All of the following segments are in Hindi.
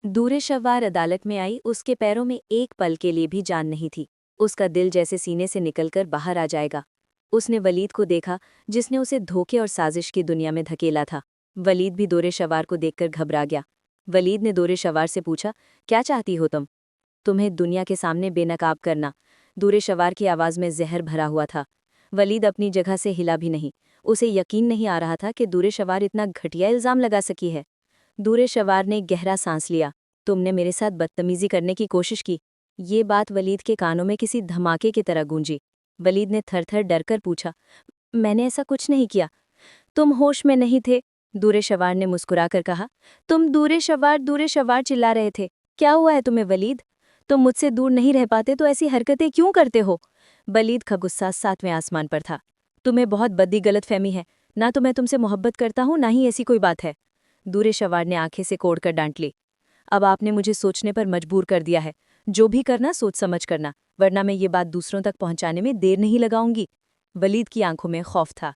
दूरे शव्वार अदालत में आई। उसके पैरों में एक पल के लिए भी जान नहीं थी। उसका दिल जैसे सीने से निकलकर बाहर आ जाएगा। उसने वलीद को देखा, जिसने उसे धोखे और साजिश की दुनिया में धकेला था। वलीद भी दूरे शवार को देखकर घबरा गया। वलीद ने दूरे शवार से पूछा, क्या चाहती हो तुम? तुम्हें दुनिया के सामने बेनकाब करना। दूरे शवार की आवाज़ में जहर भरा हुआ था। वलीद अपनी जगह से हिला भी नहीं। उसे यकीन नहीं आ रहा था कि दूरे शवार इतना घटिया इल्ज़ाम लगा सकी है। दूरे शवार ने गहरा सांस लिया। तुमने मेरे साथ बदतमीजी करने की कोशिश की। ये बात वलीद के कानों में किसी धमाके की तरह गूंजी। वलीद ने थर-थर डरकर पूछा, मैंने ऐसा कुछ नहीं किया। तुम होश में नहीं थे, दूरे शवार ने मुस्कुराकर कहा। तुम दूरे शवार चिल्ला रहे थे। क्या हुआ है तुम्हें वलीद? तुम मुझसे दूर नहीं रह पाते तो ऐसी हरकतें क्यों करते हो? वलीद का गुस्सा सातवें आसमान पर था। तुम्हें बहुत बड़ी गलतफहमी है। ना तो मैं तुमसे मोहब्बत करता हूँ, ना ही ऐसी कोई बात है। दूरे शवार ने आंखें से कोड़कर डांट ली। अब आपने मुझे सोचने पर मजबूर कर दिया है। जो भी करना सोच समझ करना, वरना मैं ये बात दूसरों तक पहुंचाने में देर नहीं लगाऊंगी। वलीद की आंखों में खौफ था।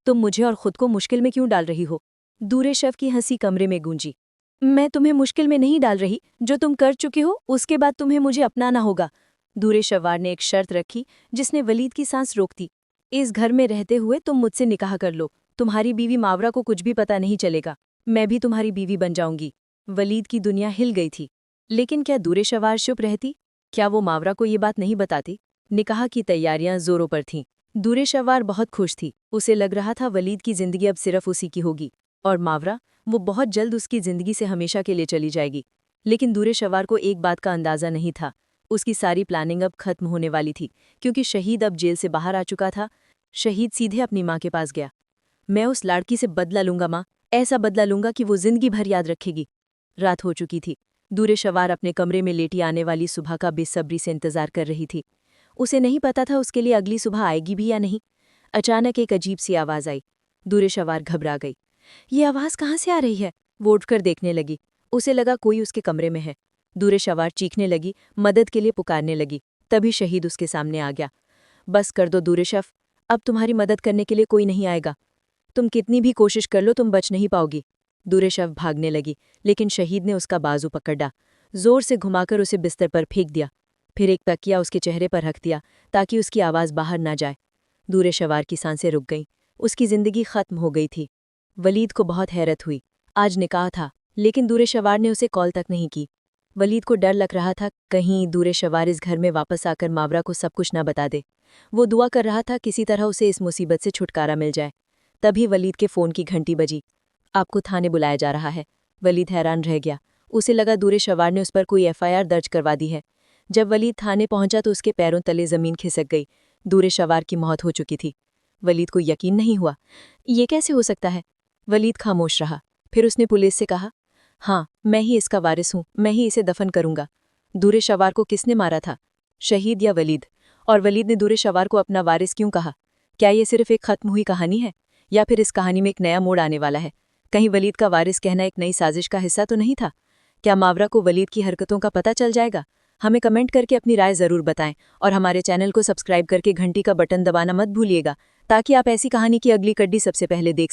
तुम मुझे और खुद को मुश्किल में क्यों डाल रही हो? दूरे शव की हंसी कमरे में गूंजी। मैं तुम्हें मुश्किल में नहीं डाल रही। जो तुम कर चुके हो उसके बाद तुम्हें मुझे अपनाना होगा। दूरे शवार ने एक शर्त रखी, जिसने वलीद की सांस रोक दी। इस घर में रहते हुए तुम मुझसे निकाह कर लो। तुम्हारी बीवी मावरा को कुछ भी पता नहीं चलेगा। मैं भी तुम्हारी बीवी बन जाऊंगी। वलीद की दुनिया हिल गई थी। लेकिन क्या दूरे शवार चुप रहती? क्या वो मावरा को ये बात नहीं बताती? निकाह की तैयारियां जोरों पर थीं। दूरे शवार बहुत खुश थी। उसे लग रहा था वलीद की जिंदगी अब सिर्फ उसी की होगी, और मावरा, वो बहुत जल्द उसकी जिंदगी से हमेशा के लिए चली जाएगी। लेकिन दूरे शवार को एक बात का अंदाजा नहीं था। उसकी सारी प्लानिंग अब खत्म होने वाली थी, क्योंकि शहीद अब जेल से बाहर आ चुका था। शहीद सीधे अपनी माँ के पास गया। मैं उस लाड़की से बदला लूंगा माँ, ऐसा बदला लूंगा कि वो जिंदगी भर याद रखेगी। रात हो चुकी थी। दूरे शवार अपने कमरे में लेटी आने वाली सुबह का बेसब्री से इंतजार कर रही थी। उसे नहीं पता था उसके लिए अगली सुबह आएगी भी या नहीं। अचानक एक अजीब सी आवाज़ आई। दूरे शवार घबरा गई। ये आवाज़ कहाँ से आ रही है? वो उठकर देखने लगी। उसे लगा कोई उसके कमरे में है। दूरे शवार चीखने लगी, मदद के लिए पुकारने लगी। तभी शहीद उसके सामने आ गया। बस कर दो दूरे शफ, अब तुम्हारी मदद करने के लिए कोई नहीं आएगा। तुम कितनी भी कोशिश कर लो, तुम बच नहीं पाओगी। दूरे शव भागने लगी, लेकिन शहीद ने उसका बाजू पकड़ा। जोर से घुमाकर उसे बिस्तर पर फेंक दिया। फिर एक तकिया उसके चेहरे पर रख दिया, ताकि उसकी आवाज़ बाहर ना जाए। दूरे शवार की सांसें रुक गईं। उसकी जिंदगी खत्म हो गई थी। वलीद को बहुत हैरत हुई। आज निकाह था, लेकिन दूरे शवार ने उसे कॉल तक नहीं की। वलीद को डर लग रहा था, कहीं दूरे शवार इस घर में वापस आकर मावरा को सब कुछ न बता दे। वो दुआ कर रहा था किसी तरह उसे इस मुसीबत से छुटकारा मिल जाए। तभी वलीद के फ़ोन की घंटी बजी। आपको थाने बुलाया जा रहा है। वलीद हैरान रह गया। उसे लगा दूरे शवार ने उस पर कोई एफआईआर दर्ज करवा दी है। जब वलीद थाने पहुंचा तो उसके पैरों तले ज़मीन खिसक गई। दूरे शवार की मौत हो चुकी थी। वलीद को यकीन नहीं हुआ। ये कैसे हो सकता है? वलीद खामोश रहा। फिर उसने पुलिस से कहा, हाँ, मैं ही इसका वारिस हूँ, मैं ही इसे दफन करूंगा। दूरे शवार को किसने मारा था, शहीद या वलीद? और वलीद ने दूरे शवार को अपना वारिस क्यों कहा? क्या ये सिर्फ एक खत्म हुई कहानी है, या फिर इस कहानी में एक नया मोड़ आने वाला है? कहीं वलीद का वारिस कहना एक नई साजिश का हिस्सा तो नहीं था? क्या मावरा को वलीद की हरकतों का पता चल जाएगा? हमें कमेंट करके अपनी राय ज़रूर बताएं, और हमारे चैनल को सब्सक्राइब करके घंटी का बटन दबाना मत भूलिएगा, ताकि आप ऐसी कहानी की अगली कड़ी सबसे पहले देख